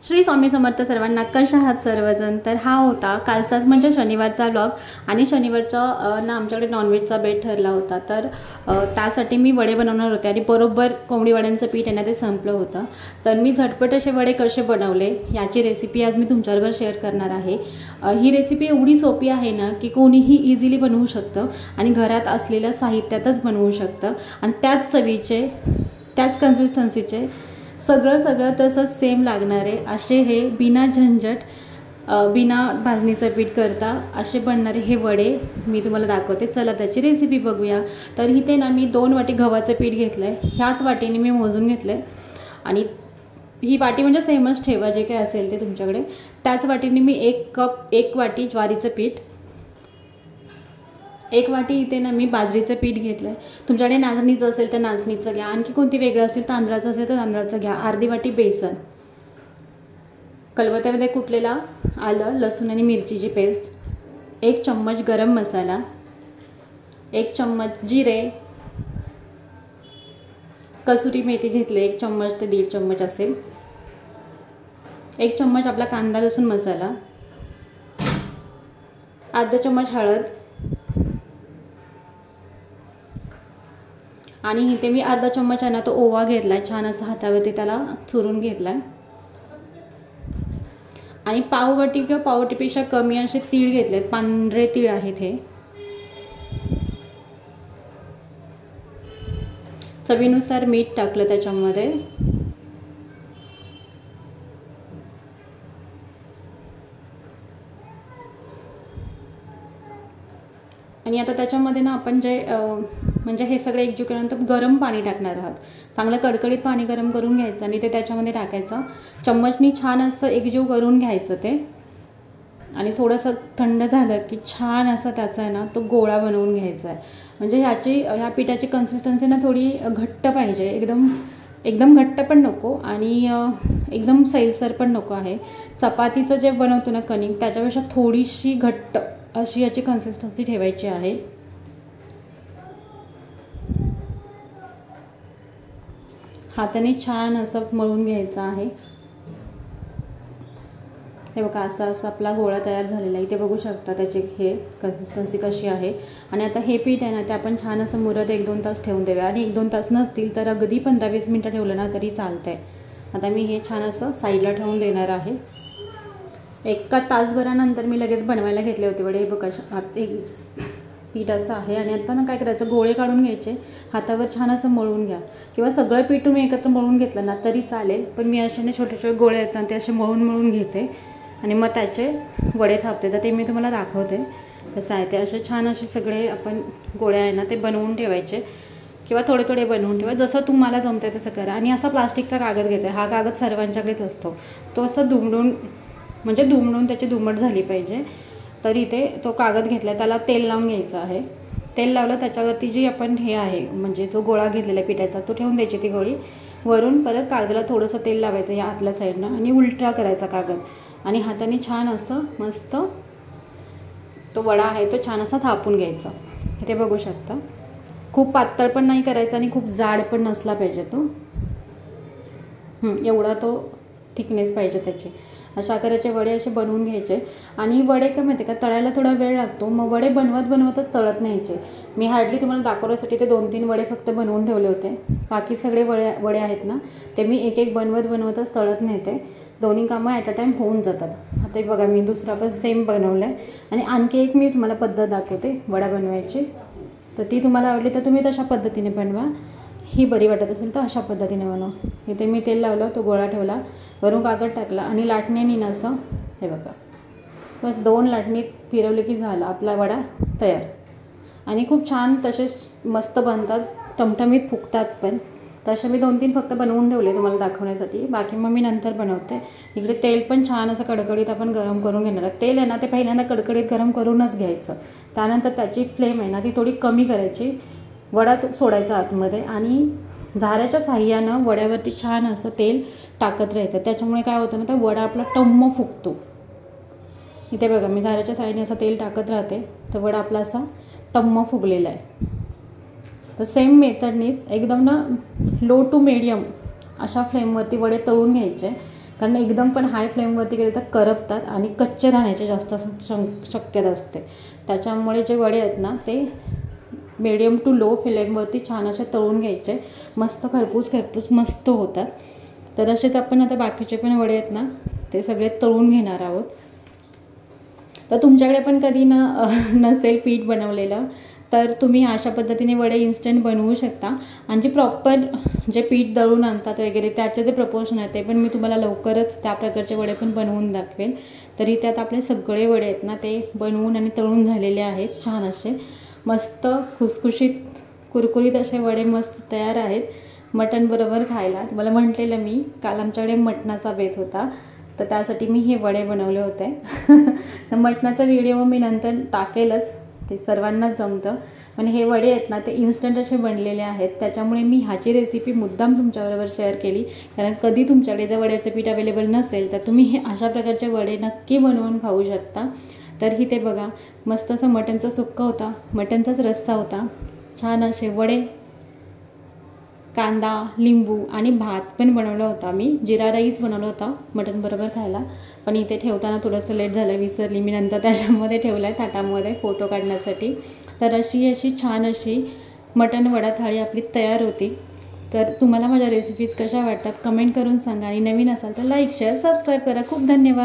श्री स्वामी समर्थ सर्वांना. कशा आहात सर्वजण? तर हा होता कालचाच म्हणजे शनिवारचा व्लॉग. आणि शनिवारचा ना आमच्याकडे नॉनव्हेजचा बेत ठरला होता. तर त्यासाठी मी वडे बनवणार होते आणि बरोबर कोंबडी वड्यांचं पीठ आहे ना ते संपलं होतं. तर मी झटपट असे वडे कसे बनवले याची रेसिपी आज मी तुमच्याबरोबर शेअर करणार आहे. ही रेसिपी एवढी सोपी आहे ना की कोणीही इझिली बनवू शकतं आणि घरात असलेल्या साहित्यातच बनवू शकतं आणि त्याच चवीचे त्याच कन्सिस्टन्सीचे सगळं तसंच सेम लागणारे असे हे बिना झंझट बिना भाजणीचं पीठ करता असे बनणारे हे वडे मी तुम्हाला दाखवते. चला त्याची रेसिपी बघूया. तर इथे ना मी 2 वाटी गव्हाचं पीठ घेतलं आहे. ह्याच वाटीने मी मोजून घेतलं आहे आणि ही वाटी म्हणजे सेमच ठेवा जे काही असेल ते तुमच्याकडे. त्याच वाटीने मी 1 वाटी ज्वारीचं पीठ, 1 वाटी इथे ना मी बाजरीचं पीठ घेतलं आहे. तुमच्याकडे नाचणीचं असेल तर नाचणीचं घ्या, आणखी कोणती वेगळं असेल तांदळाचं असेल तर तांदळाचं घ्या. अर्धी वाटी बेसन, खलबत्त्यामध्ये कुटलेला आलं लसूण आणि मिरचीची पेस्ट, 1 चम्मच गरम मसाला, 1 चम्मच जिरे, कसुरी मेथी घेतले 1 चम्मच ते 1.5 चम्मच असेल, 1 चम्मच आपला कांदा लसूण मसाला, अर्धा चम्मच हळद आणि इथे मी अर्धा चम्मच आहे ना तो ओवा घेतलाय. छान असा हातावरती त्याला चुरून घेतलाय आणि पाववाटी किंवा पाववाटीपेक्षा कमी असे तीळ घेतलेत. पांढरे तीळ आहेत हे. चवीनुसार मीठ टाकलं त्याच्यामध्ये आणि आता त्याच्यामध्ये ना आपण जे म्हणजे हे सगळं एकजीव केल्यानंतर गरम पाणी टाकणार आहात. चांगलं कडकडीत पाणी गरम करून घ्यायचं आणि ते त्याच्यामध्ये टाकायचं. चम्मचनी छान असं एकजीव करून घ्यायचं ते आणि थोडंसं थंड झालं की छान असं त्याचा आहे ना तो गोळा बनवून घ्यायचा आहे. म्हणजे ह्या पिठाची कन्सिस्टन्सी ना थोडी घट्ट पाहिजे. एकदम घट्ट पण नको आणि एकदम सैलसर पण नको आहे. चपातीचं जे बनवतो ना कणिक त्याच्यापेक्षा थोडीशी घट्ट अशी याची कन्सिस्टन्सी ठेवायची आहे. हाताने छान असं मळून घ्यायचं आहे. हे बघा असं आपला गोळा तयार झालेला आहे. इथे बघू शकता त्याची हे कन्सिस्टन्सी कशी आहे. आणि आता हे पीठ आहे ना ते आपण छान असं मुरत 1-2 तास ठेवून देऊया आणि 1-2 तास नसतील तर अगदी 15-20 मिनटं ठेवलं ना तरी चालतंय. आता मी हे छान असं साईडला ठेवून देणार आहे. 1 तासभरानंतर मी लगेच बनवायला घेतले होते वडे. हे बघा एक पीठ असं आहे आणि आता ना काय करायचं गोळे काढून घ्यायचे, हातावर छान असं मळून घ्या किंवा सगळं पीठ तुम्ही एकत्र मळून घेतलं ना तरी चालेल. पण मी असे छोटे छोटे गोळे आहेत ना ते असे मळून घेते आणि मग त्याचे वडे थापते. तर ते मी तुम्हाला दाखवते कसं आहे ते. असे छान असे सगळे आपण गोळे आहे ना ते बनवून ठेवायचे किंवा थोडे बनवून ठेवा, जसं तुम्हाला जमतंय तसं करा. आणि असा प्लास्टिकचा कागद घ्यायचा. हा कागद सर्वांच्याकडेच असतो. तो असं दुमडून त्याची दुमट झाली पाहिजे. तर इथे तो कागद घेतला, त्याला तेल लावून घ्यायचं आहे. तेल लावलं त्याच्यावरती जी आपण हे आहे म्हणजे जो गोळा घेतलेला आहे पिठाचा तो ठेवून द्यायची ती गोळी. वरून परत कागदाला थोडंसं तेल लावायचं या आतल्या साईडनं आणि उलटा करायचा कागद आणि हाताने छान असं मस्त तो वडा आहे तो छान असा थापून घ्यायचा. इथे बघू शकता. खूप पातळ पण नाही करायचा आणि खूप जाड पण नसला पाहिजे तो. एवढा तो थिकनेस पाहिजे त्याची. अशा आकाराचे वडे असे बनवून घ्यायचे. आणि वडे काय माहिती का तळायला थोडा वेळ लागतो. मग वडे बनवतच तळत न्यायचे. मी हार्डली तुम्हाला दाखवण्यासाठी ते 2-3 वडे फक्त बनवून ठेवले होते. बाकी सगळे वडे आहेत ना ते मी एक बनवतच तळत नेते. दोन्ही कामं ॲट अ टाईम होऊन जातात. आता बघा मी दुसरा पण सेम बनवलं आहे आणि आणखी एक मी तुम्हाला पद्धत दाखवते वडा बनवायची. तर ती तुम्हाला आवडली तर तुम्ही तशा पद्धतीने बनवा. ही बरी वाटत असेल तर अशा पद्धतीने बनवा. इथे मी तेल लावलं, तो गोळा ठेवला, वरून कागद टाकला आणि लाटण्याने ना असं हे बघा बस 2 लाटणी फिरवले की झाला आपला वडा तयार. आणि खूप छान तसेच मस्त बनतात, टमटमीत फुगतात पण. तसे मी 2-3 फक्त बनवून ठेवले तुम्हाला दाखवण्यासाठी. बाकी मग मी नंतर बनवते. इकडे तेल पण छान असं कडकडीत आपण गरम करून घेणार. तेल आहे ना ते पहिल्यांदा कडकडीत गरम करूनच घ्यायचं. त्यानंतर त्याची फ्लेम आहे ना ती थोडी कमी करायची. वडा सोडायचा आतमध्ये आणि झाऱ्याच्या साह्यानं वड्यावरती छान असं तेल टाकत राहायचं. त्याच्यामुळे काय होतं ना तर वडा आपला टम्म फुगतो. इथे बघा मी झाऱ्याच्या साह्याने असं तेल टाकत राहते तर वडा आपला असा टम्म फुगलेला आहे. तर सेम मेथडनीच एकदम ना लो टू मीडियम अशा फ्लेमवरती वडे तळून घ्यायचे. कारण एकदम पण हाय फ्लेमवरती केले तर करपतात आणि कच्चे राहण्याची जास्त शक्यता असते. त्याच्यामुळे जे वडे आहेत ना ते मीडियम टू लो फ्लेमवरती छान असे तळून घ्यायचे, मस्त खरपूस मस्त होतात. तर असेच आपण आता बाकीचे पण वडे आहेत ना ते सगळे तळून घेणार आहोत. तर तुमच्याकडे पण कधी नसेल पीठ बनवलेलं तर तुम्ही अशा पद्धतीने वडे इन्स्टंट बनवू शकता. आणि जे प्रॉपर जे पीठ दळून आणतात वगैरे त्याचे जे प्रपोर्शन आहे ते पण मी तुम्हाला लवकरच त्या प्रकारचे वडे पण बनवून दाखवेल. तर इथे आता आपले सगळे वडे आहेत ना ते बनवून आणि तळून झालेले आहेत. छान असे मस्त खुसखुशीत कुरकुरीत असे वडे मस्त तयार आहेत मटण बरोबर खायला. तुम्हाला म्हटलेलं मी काल आमच्याकडे मटणाचा बेत होता तर त्यासाठी मी हे वडे बनवले होते. तर मटणाचा व्हिडिओ मी नंतर टाकेलच, ते सर्वांनाच जमतं. पण हे वडे आहेत ना ते इन्स्टंट असे बनलेले आहेत, त्याच्यामुळे मी ह्याची रेसिपी मुद्दाम तुमच्याबरोबर शेअर केली. कारण कधी तुमच्याकडे जर वड्याचं पीठ अवेलेबल नसेल तर तुम्ही हे अशा प्रकारचे वडे नक्की बनवून खाऊ शकता. तर ही ते बघा मस्त असं मटणचा सुक्का होता, मटणचाच रस्सा होता, छान असे वडे, कांदा, लिंबू आणि भात पण बनवला होता. मी जिरा राईस बनवला होता मटण बरोबर खायला. पण इथे ठेवताना थोडंसं लेट झालं, विसरली मी, नंतर त्याच्यामध्ये ठेवलं आहे ताटामध्ये फोटो काढण्यासाठी. तर अशी छान अशी मटण वडा थाळी आपली तयार होती. तर तुम्हाला माझ्या रेसिपीज कशा वाटतात कमेंट करून सांगा आणि नवीन असाल तर लाईक शेअर सबस्क्राईब करा. खूप धन्यवाद.